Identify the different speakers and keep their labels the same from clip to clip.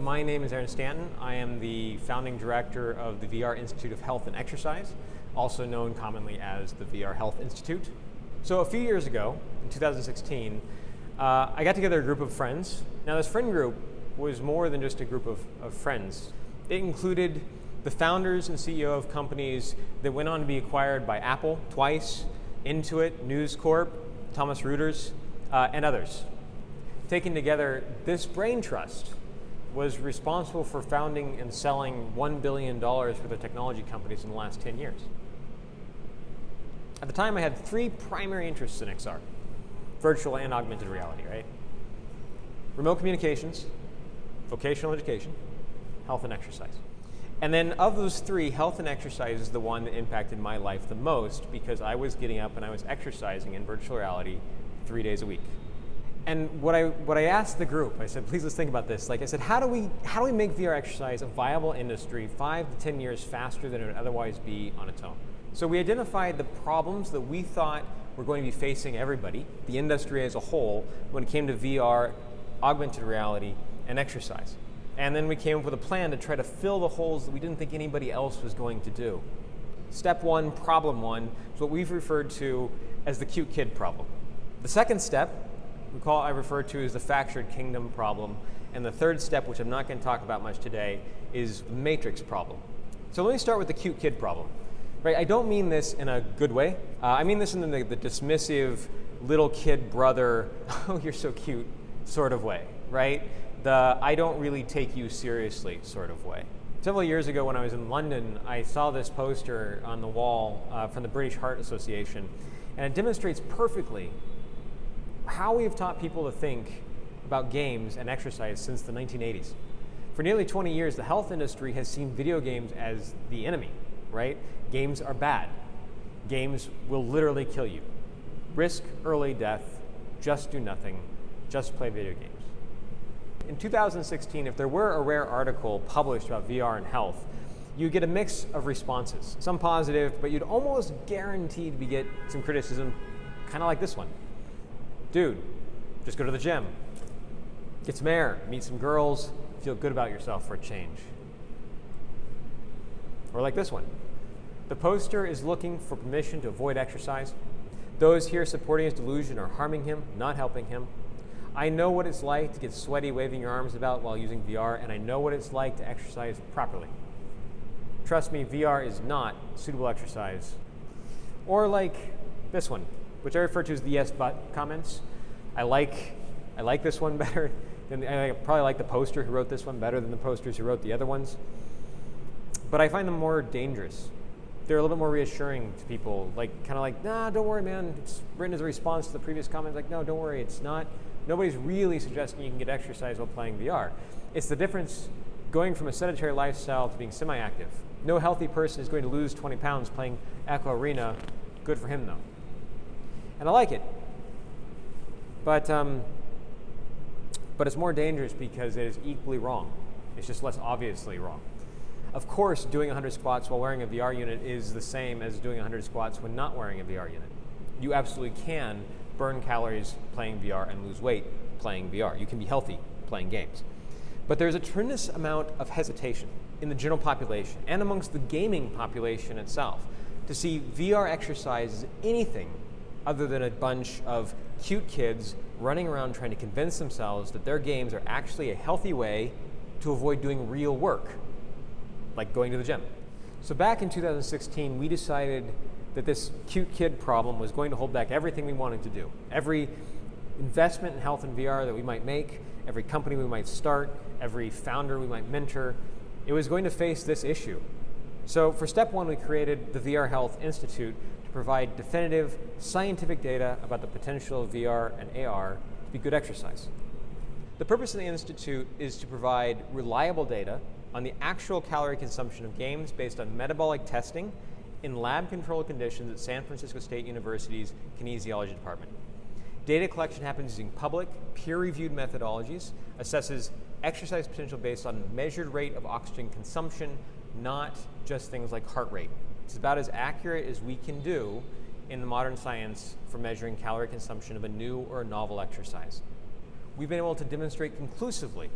Speaker 1: my name is Stanton. I am the founding director of the VR Institute of Health and Exercise, also known commonly as the VR Health Institute. So a few years ago, in 2016, I got together a group of friends. Now this friend group was more than just a group of friends. It included the founders and CEO of companies that went on to be acquired by Apple twice, Intuit, News Corp, Thomas Reuters, and others. Taken together, this brain trust was responsible for founding and selling $1 billion worth of technology companies in the last 10 years. At the time, I had three primary interests in XR, virtual and augmented reality, right? Remote communications, vocational education, health and exercise. And then of those three, health and exercise is the one that impacted my life the most because I was getting up and I was exercising in virtual reality 3 days a week. And what I asked the group, I said, please let's think about this. Like I said, how do we make VR exercise a viable industry 5 to 10 years faster than it would otherwise be on its own? So we identified the problems that we thought were going to be facing everybody, the industry as a whole, when it came to VR, augmented reality, and exercise. And then we came up with a plan to try to fill the holes that we didn't think anybody else was going to do. Step one, problem one, is what we've referred to as the cute kid problem. The second step, I refer to as the fractured kingdom problem. And the third step, which I'm not going to talk about much today, is the matrix problem. So let me start with the cute kid problem. Right? I don't mean this in a good way. I mean this in the dismissive little kid brother, oh, you're so cute sort of way, right? The I don't really take you seriously sort of way. Several years ago when I was in London, I saw this poster on the wall from the British Heart Association, and it demonstrates perfectly how we have taught people to think about games and exercise since the 1980s. For nearly 20 years, the health industry has seen video games as the enemy, right? Games are bad. Games will literally kill you. Risk early death, just do nothing, just play video games. In 2016, if there were a rare article published about VR and health, you get a mix of responses, some positive, but you'd almost guaranteed to get some criticism, kind of like this one. Dude, just go to the gym, get some air, meet some girls, feel good about yourself for a change. Or like this one. The poster is looking for permission to avoid exercise. Those here supporting his delusion are harming him, not helping him. I know what it's like to get sweaty waving your arms about while using VR, and I know what it's like to exercise properly. Trust me, VR is not suitable exercise. Or like this one, which I refer to as the yes but comments. I like this one better I probably like the poster who wrote this one better than the posters who wrote the other ones. But I find them more dangerous. They're a little bit more reassuring to people, nah, don't worry, man. It's written as a response to the previous comments. Like, no, don't worry, it's not. Nobody's really suggesting you can get exercise while playing VR. It's the difference going from a sedentary lifestyle to being semi-active. No healthy person is going to lose 20 pounds playing Echo Arena. Good for him, though. And I like it. But it's more dangerous because it is equally wrong. It's just less obviously wrong. Of course, doing 100 squats while wearing a VR unit is the same as doing 100 squats when not wearing a VR unit. You absolutely can burn calories playing VR and lose weight playing VR. You can be healthy playing games. But there's a tremendous amount of hesitation in the general population and amongst the gaming population itself to see VR exercise as anything other than a bunch of cute kids running around trying to convince themselves that their games are actually a healthy way to avoid doing real work, like going to the gym. So back in 2016, we decided that this cute kid problem was going to hold back everything we wanted to do. Every investment in health and VR that we might make, every company we might start, every founder we might mentor, it was going to face this issue. So for step one, we created the VR Health Institute to provide definitive scientific data about the potential of VR and AR to be good exercise. The purpose of the Institute is to provide reliable data on the actual calorie consumption of games based on metabolic testing in lab-controlled conditions at San Francisco State University's kinesiology department. Data collection happens using public, peer-reviewed methodologies, assesses exercise potential based on measured rate of oxygen consumption, not just things like heart rate. It's about as accurate as we can do in the modern science for measuring calorie consumption of a new or a novel exercise. We've been able to demonstrate conclusively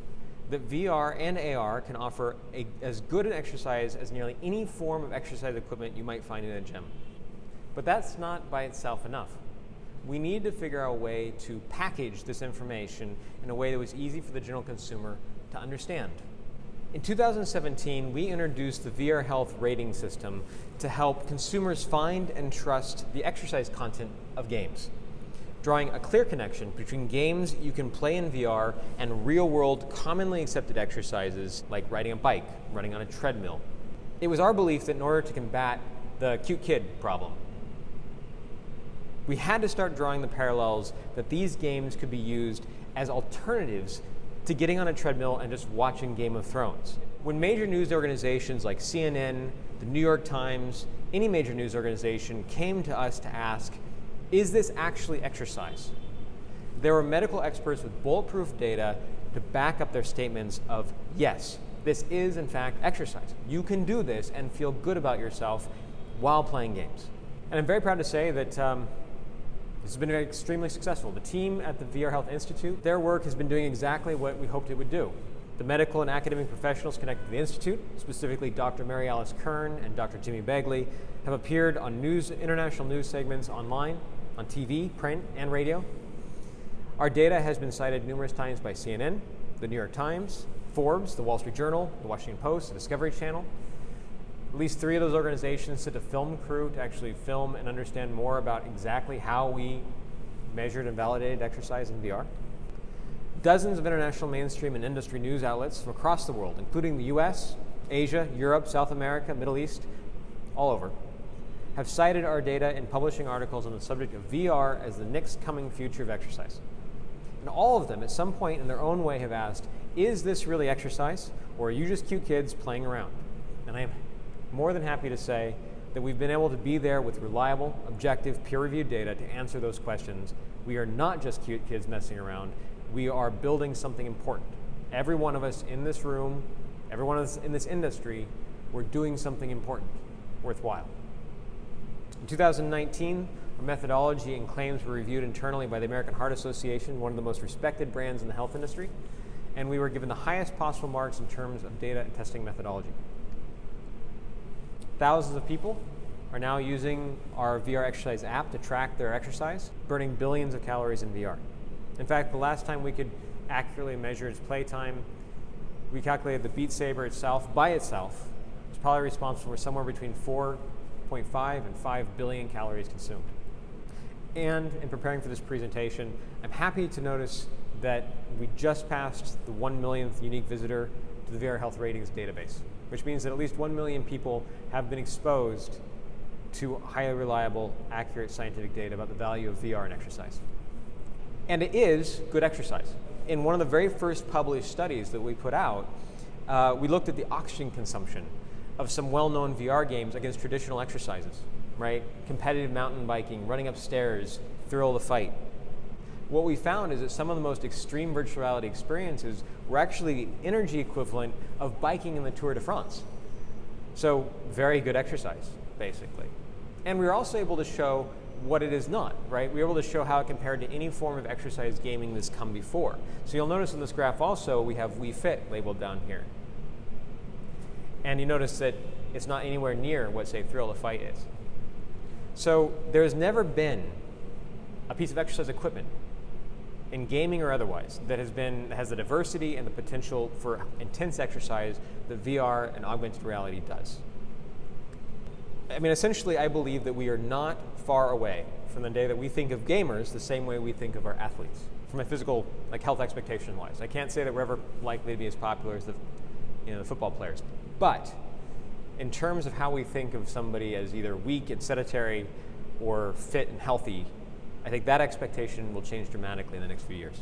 Speaker 1: that VR and AR can offer as good an exercise as nearly any form of exercise equipment you might find in a gym. But that's not by itself enough. We need to figure out a way to package this information in a way that was easy for the general consumer to understand. In 2017, we introduced the VR Health rating system to help consumers find and trust the exercise content of games, drawing a clear connection between games you can play in VR and real-world commonly accepted exercises like riding a bike, running on a treadmill. It was our belief that in order to combat the cute kid problem, we had to start drawing the parallels that these games could be used as alternatives to getting on a treadmill and just watching Game of Thrones. When major news organizations like CNN, the New York Times, any major news organization came to us to ask, is this actually exercise? There were medical experts with bulletproof data to back up their statements of, yes, this is in fact exercise. You can do this and feel good about yourself while playing games. And I'm very proud to say that this has been extremely successful. The team at the VR Health Institute, their work has been doing exactly what we hoped it would do. The medical and academic professionals connected to the Institute, specifically Dr. Mary Alice Kern and Dr. Jimmy Begley, have appeared on international news segments online, on TV, print, and radio. Our data has been cited numerous times by CNN, the New York Times, Forbes, the Wall Street Journal, the Washington Post, the Discovery Channel. At least 3 of those organizations sent a film crew to actually film and understand more about exactly how we measured and validated exercise in VR. Dozens of international mainstream and industry news outlets from across the world, including the US, Asia, Europe, South America, Middle East, all over, have cited our data in publishing articles on the subject of VR as the next coming future of exercise. And all of them, at some point in their own way, have asked, is this really exercise, or are you just cute kids playing around? And I am more than happy to say that we've been able to be there with reliable, objective, peer-reviewed data to answer those questions. We are not just cute kids messing around. We are building something important. Every one of us in this room, every one of us in this industry, we're doing something important, worthwhile. In 2019, our methodology and claims were reviewed internally by the American Heart Association, one of the most respected brands in the health industry, and we were given the highest possible marks in terms of data and testing methodology. Thousands of people are now using our VR exercise app to track their exercise, burning billions of calories in VR. In fact, the last time we could accurately measure its playtime, we calculated the Beat Saber itself, by itself, was probably responsible for somewhere between 4.5 and 5 billion calories consumed. And in preparing for this presentation, I'm happy to notice that we just passed the 1 millionth unique visitor to the VR Health Ratings database, which means that at least 1 million people have been exposed to highly reliable, accurate scientific data about the value of VR and exercise. And it is good exercise. In one of the very first published studies that we put out, we looked at the oxygen consumption of some well-known VR games against traditional exercises, right? Competitive mountain biking, running up stairs, thrill of the fight. What we found is that some of the most extreme virtual reality experiences were actually the energy equivalent of biking in the Tour de France. So very good exercise, basically. And we were also able to show what it is not, right? We were able to show how it compared to any form of exercise gaming that's come before. So you'll notice in this graph also we have Wii Fit labeled down here. And you notice that it's not anywhere near what, say, Thrill of the Fight is. So there's never been a piece of exercise equipment in gaming or otherwise that has the diversity and the potential for intense exercise that VR and augmented reality does. I mean, essentially, I believe that we are not far away from the day that we think of gamers the same way we think of our athletes, from a physical, like, health expectation-wise. I can't say that we're ever likely to be as popular as the football players, but in terms of how we think of somebody as either weak and sedentary or fit and healthy, I think that expectation will change dramatically in the next few years.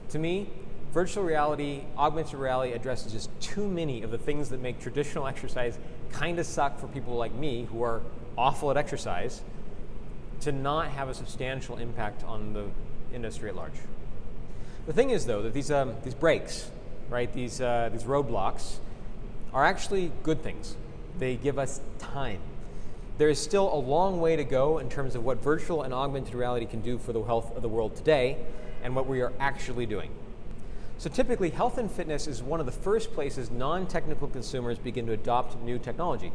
Speaker 1: To me, virtual reality, augmented reality addresses just too many of the things that make traditional exercise kind of suck for people like me who are awful at exercise to not have a substantial impact on the industry at large. The thing is, though, that these breaks, right, these roadblocks, are actually good things. They give us time. There is still a long way to go in terms of what virtual and augmented reality can do for the health of the world today and what we are actually doing. So typically, health and fitness is one of the first places non-technical consumers begin to adopt new technology.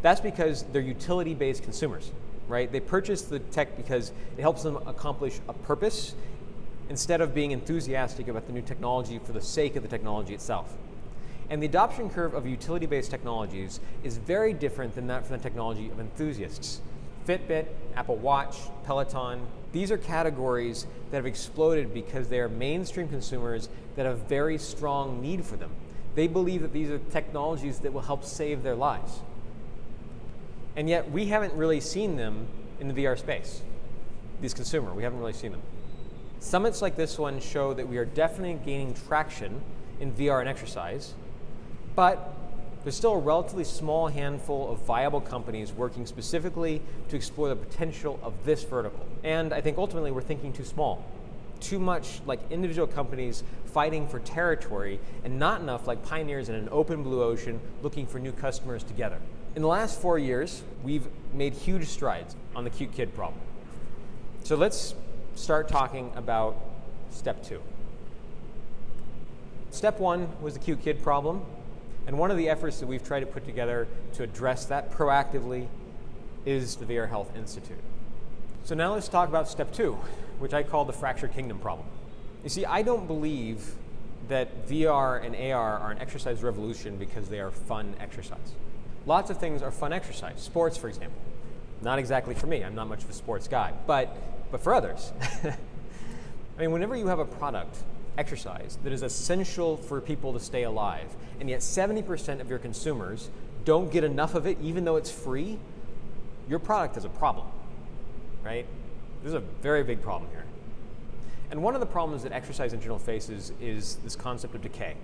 Speaker 1: That's because they're utility-based consumers, right? They purchase the tech because it helps them accomplish a purpose instead of being enthusiastic about the new technology for the sake of the technology itself. And the adoption curve of utility-based technologies is very different than that from the technology of enthusiasts. Fitbit, Apple Watch, Peloton, these are categories that have exploded because they are mainstream consumers that have very strong need for them. They believe that these are technologies that will help save their lives. And yet we haven't really seen them in the VR space. These consumer, we haven't really seen them. Summits like this one show that we are definitely gaining traction in VR and exercise, but there's still a relatively small handful of viable companies working specifically to explore the potential of this vertical. And I think ultimately we're thinking too small. Too much like individual companies fighting for territory and not enough like pioneers in an open blue ocean looking for new customers together. In the last 4 years, we've made huge strides on the cute kid problem. So let's start talking about step 2. Step 1 was the cute kid problem. And one of the efforts that we've tried to put together to address that proactively is the VR Health Institute. So now let's talk about step 2, which I call the fractured kingdom problem. You see, I don't believe that VR and AR are an exercise revolution because they are fun exercise. Lots of things are fun exercise. Sports, for example. Not exactly for me. I'm not much of a sports guy, but for others. I mean, whenever you have a product, exercise, that is essential for people to stay alive, and yet 70% of your consumers don't get enough of it even though it's free, your product is a problem, right? There's a very big problem here. And one of the problems that exercise in general faces is this concept of decay.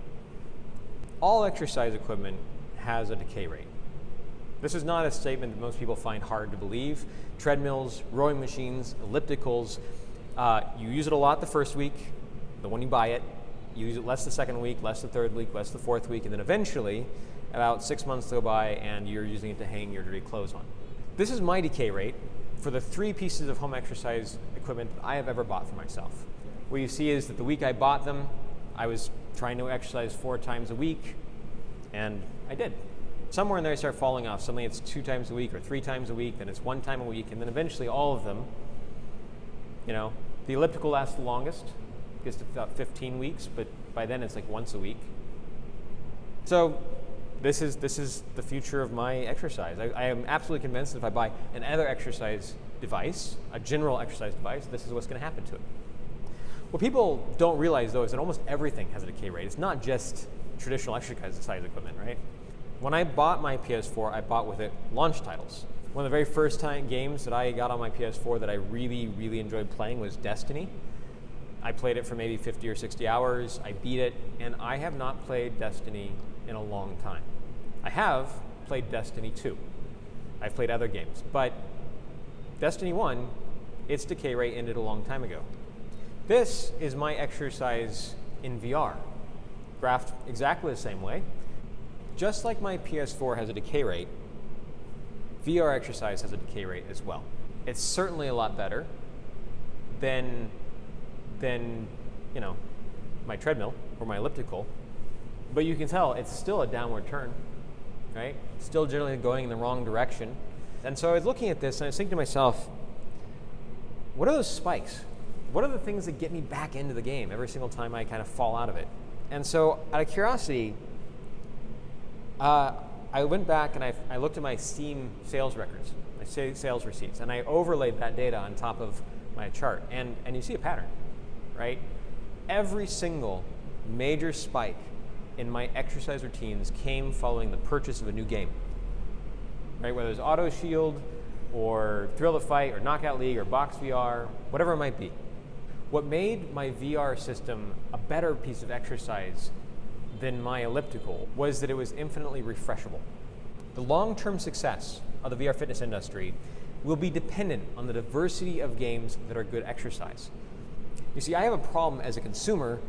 Speaker 1: All exercise equipment has a decay rate. This is not a statement that most people find hard to believe. Treadmills, rowing machines, ellipticals, you use it a lot the first week, but when you buy it, you use it less the second week, less the third week, less the fourth week, and then eventually, about 6 months go by and you're using it to hang your dirty clothes on. This is my decay rate for the 3 pieces of home exercise equipment that I have ever bought for myself. What you see is that the week I bought them, I was trying to exercise 4 times a week, and I did. Somewhere in there I start falling off. Suddenly it's 2 times a week or 3 times a week, then it's 1 time a week, and then eventually all of them, the elliptical lasts the longest. Gets to about 15 weeks, but by then it's like once a week. So this is the future of my exercise. I am absolutely convinced that if I buy another exercise device, a general exercise device, this is what's going to happen to it. What people don't realize, though, is that almost everything has a decay rate. It's not just traditional exercise equipment, right? When I bought my PS4, I bought with it launch titles. One of the very first games that I got on my PS4 that I really, really enjoyed playing was Destiny. I played it for maybe 50 or 60 hours, I beat it, and I have not played Destiny in a long time. I have played Destiny 2. I've played other games, but Destiny 1, its decay rate ended a long time ago. This is my exercise in VR, graphed exactly the same way. Just like my PS4 has a decay rate, VR exercise has a decay rate as well. It's certainly a lot better than my treadmill or my elliptical, but you can tell it's still a downward turn, right? Still generally going in the wrong direction. And so I was looking at this and I was thinking to myself, what are those spikes? What are the things that get me back into the game every single time I kind of fall out of it? And so out of curiosity, I went back and I looked at my Steam sales records, my sales receipts, and I overlaid that data on top of my chart, and you see a pattern, right? Every single major spike in my exercise routines came following the purchase of a new game, right? Whether it's Auto Shield or Thrill to Fight or Knockout League or Box VR, whatever it might be. What made my VR system a better piece of exercise than my elliptical was that it was infinitely refreshable. The long-term success of the VR fitness industry will be dependent on the diversity of games that are good exercise. You see, I have a problem as a consumer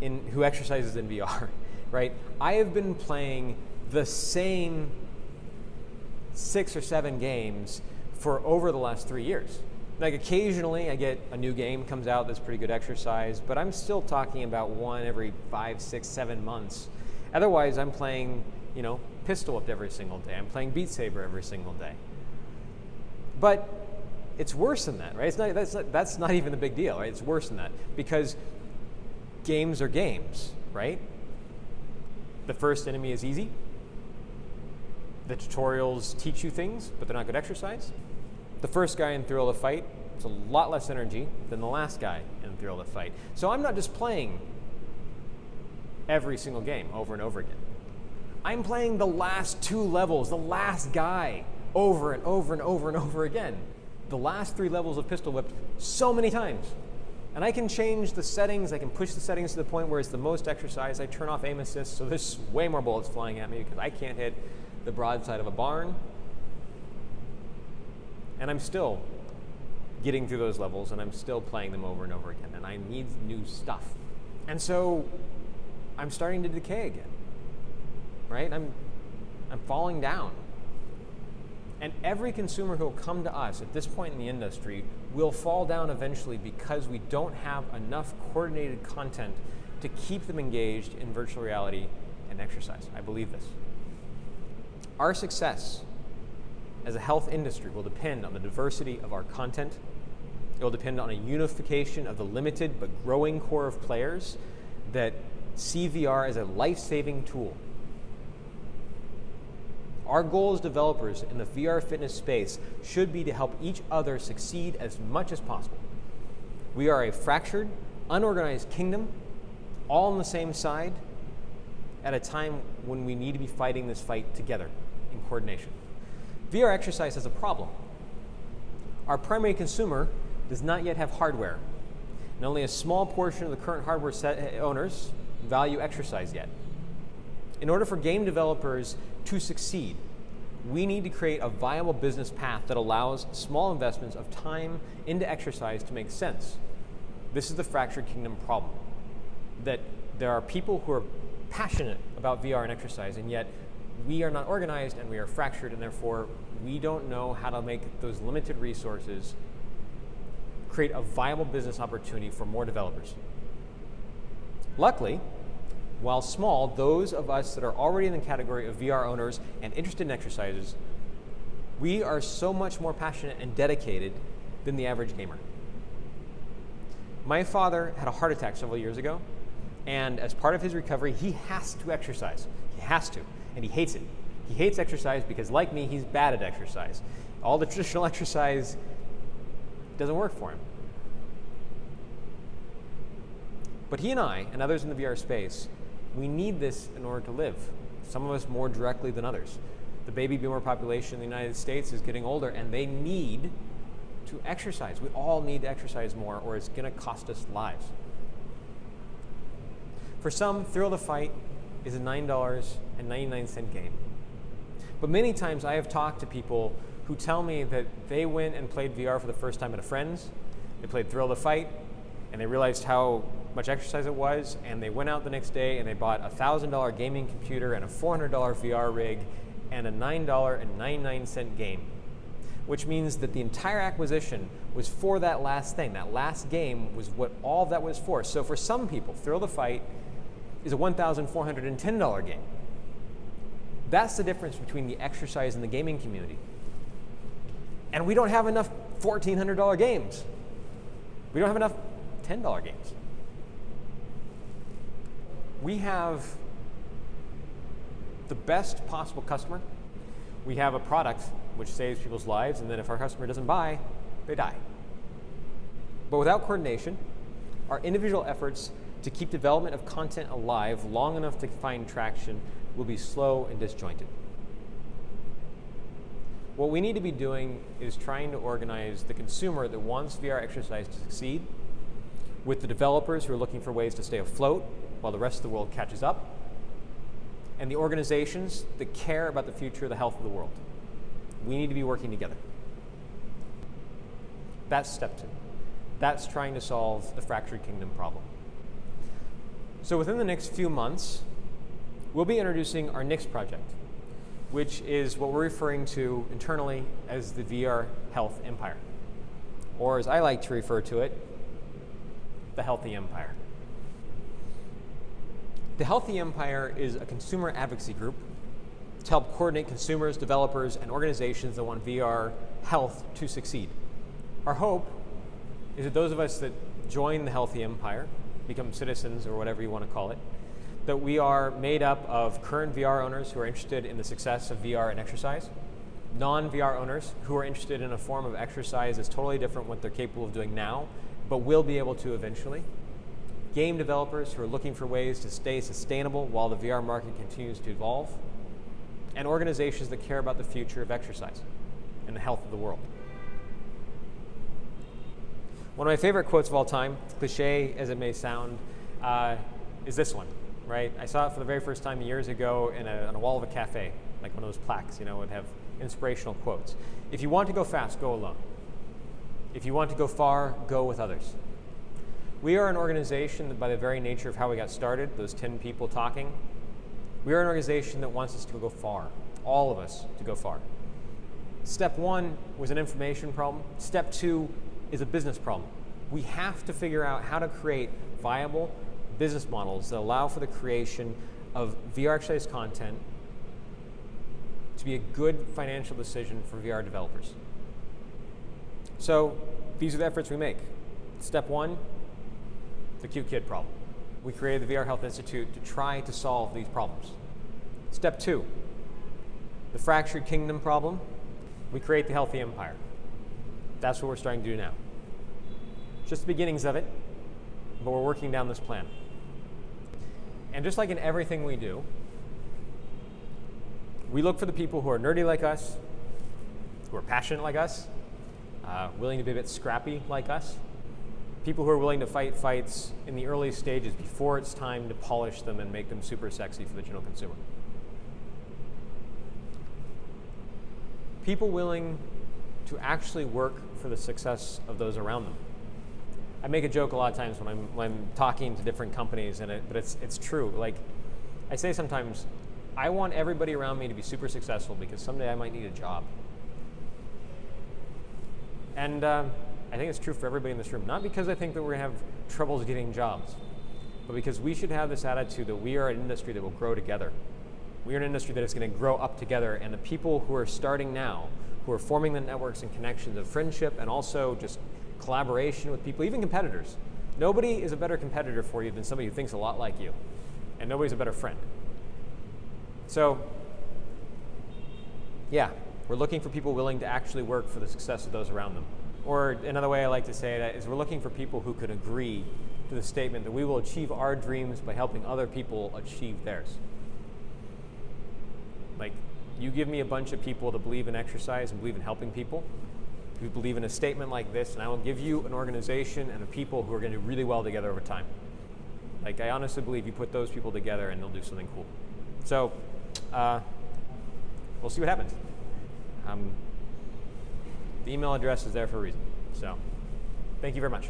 Speaker 1: who exercises in VR, right? I have been playing the same 6 or 7 games for over the last 3 years. Like occasionally I get a new game comes out that's pretty good exercise, but I'm still talking about one every 5, 6, 7 months. Otherwise, I'm playing, Pistol Whipped every single day. I'm playing Beat Saber every single day. But it's worse than that, right? That's not even the big deal, right? It's worse than that because games are games, right? The first enemy is easy. The tutorials teach you things, but they're not good exercise. The first guy in Thrill of the Fight is a lot less energy than the last guy in Thrill of the Fight. So I'm not just playing every single game over and over again. I'm playing the last 2 levels, the last guy, over and over and over and over again. The last 3 levels of Pistol Whipped so many times. And I can change the settings, I can push the settings to the point where it's the most exercise. I turn off aim assist, so there's way more bullets flying at me because I can't hit the broadside of a barn. And I'm still getting through those levels, and I'm still playing them over and over again, and I need new stuff. And so I'm starting to decay again, right? I'm falling down. And every consumer who will come to us at this point in the industry will fall down eventually because we don't have enough coordinated content to keep them engaged in virtual reality and exercise. I believe this. Our success as a health industry will depend on the diversity of our content. It will depend on a unification of the limited but growing core of players that see VR as a life-saving tool. Our goal as developers in the VR fitness space should be to help each other succeed as much as possible. We are a fractured, unorganized kingdom, all on the same side, at a time when we need to be fighting this fight together in coordination. VR exercise has a problem. Our primary consumer does not yet have hardware, and only a small portion of the current hardware owners value exercise yet. In order for game developers to succeed, we need to create a viable business path that allows small investments of time into exercise to make sense. This is the fractured kingdom problem, that there are people who are passionate about VR and exercise, and yet we are not organized and we are fractured, and therefore we don't know how to make those limited resources create a viable business opportunity for more developers. Luckily, while small, those of us that are already in the category of VR owners and interested in exercises, we are so much more passionate and dedicated than the average gamer. My father had a heart attack several years ago, and as part of his recovery, he has to exercise. He has to, and he hates it. He hates exercise because, like me, he's bad at exercise. All the traditional exercise doesn't work for him. But he and I, and others in the VR space, we need this in order to live. Some of us more directly than others. The baby boomer population in the United States is getting older, and they need to exercise. We all need to exercise more, or it's going to cost us lives. For some, Thrill of the Fight is a $9.99 game. But many times I have talked to people who tell me that they went and played VR for the first time at a friend's. They played Thrill of the Fight, and they realized how much exercise it was, and they went out the next day and they bought a $1,000 gaming computer and a $400 VR rig and a $9.99 game, which means that the entire acquisition was for that last thing. That last game was what all of that was for. So for some people, Thrill of the Fight is a $1,410 game. That's the difference between the exercise and the gaming community. And we don't have enough $1,400 games. We don't have enough $10 games. We have the best possible customer. We have a product which saves people's lives, and then if our customer doesn't buy, they die. But without coordination, our individual efforts to keep development of content alive long enough to find traction will be slow and disjointed. What we need to be doing is trying to organize the consumer that wants VR exercise to succeed with the developers who are looking for ways to stay afloat while the rest of the world catches up, and the organizations that care about the future of the health of the world. We need to be working together. That's step 2. That's trying to solve the fractured kingdom problem. So within the next few months, we'll be introducing our next project, which is what we're referring to internally as the VR Health Empire. or as I like to refer to it, the Healthy Empire. The Healthy Empire is a consumer advocacy group to help coordinate consumers, developers, and organizations that want VR health to succeed. Our hope is that those of us that join the Healthy Empire, become citizens or whatever you want to call it, that we are made up of current VR owners who are interested in the success of VR and exercise, non-VR owners who are interested in a form of exercise that's totally different from what they're capable of doing now, but will be able to eventually, game developers who are looking for ways to stay sustainable while the VR market continues to evolve, and organizations that care about the future of exercise and the health of the world. One of my favorite quotes of all time, cliche as it may sound, is this one, right? I saw it for the very first time years ago on a wall of a cafe, like one of those plaques, would have inspirational quotes. If you want to go fast, go alone. If you want to go far, go with others. We are an organization that by the very nature of how we got started, those 10 people talking, we are an organization that wants us to go far, all of us to go far. Step 1 was an information problem. Step 2 is a business problem. We have to figure out how to create viable business models that allow for the creation of VR exercise content to be a good financial decision for VR developers. So these are the efforts we make. Step 1, the cute kid problem. We created the VR Health Institute to try to solve these problems. Step 2, the fractured kingdom problem. We create the Healthy Empire. That's what we're starting to do now. Just the beginnings of it, but we're working down this plan. And just like in everything we do, we look for the people who are nerdy like us, who are passionate like us, willing to be a bit scrappy like us, people who are willing to fight fights in the early stages before it's time to polish them and make them super sexy for the general consumer. People willing to actually work for the success of those around them. I make a joke a lot of times when I'm talking to different companies, but it's true. Like, I say sometimes, I want everybody around me to be super successful because someday I might need a job. And I think it's true for everybody in this room. Not because I think that we're going to have troubles getting jobs, but because we should have this attitude that we are an industry that will grow together. We are an industry that is going to grow up together, and the people who are starting now, who are forming the networks and connections of friendship and also just collaboration with people, even competitors. Nobody is a better competitor for you than somebody who thinks a lot like you, and nobody's a better friend. So, yeah, we're looking for people willing to actually work for the success of those around them. Or another way I like to say that is we're looking for people who could agree to the statement that we will achieve our dreams by helping other people achieve theirs. Like, you give me a bunch of people that believe in exercise and believe in helping people, who believe in a statement like this, and I will give you an organization and a people who are going to do really well together over time. Like, I honestly believe you put those people together and they'll do something cool. So, we'll see what happens. The email address is there for a reason. So, thank you very much.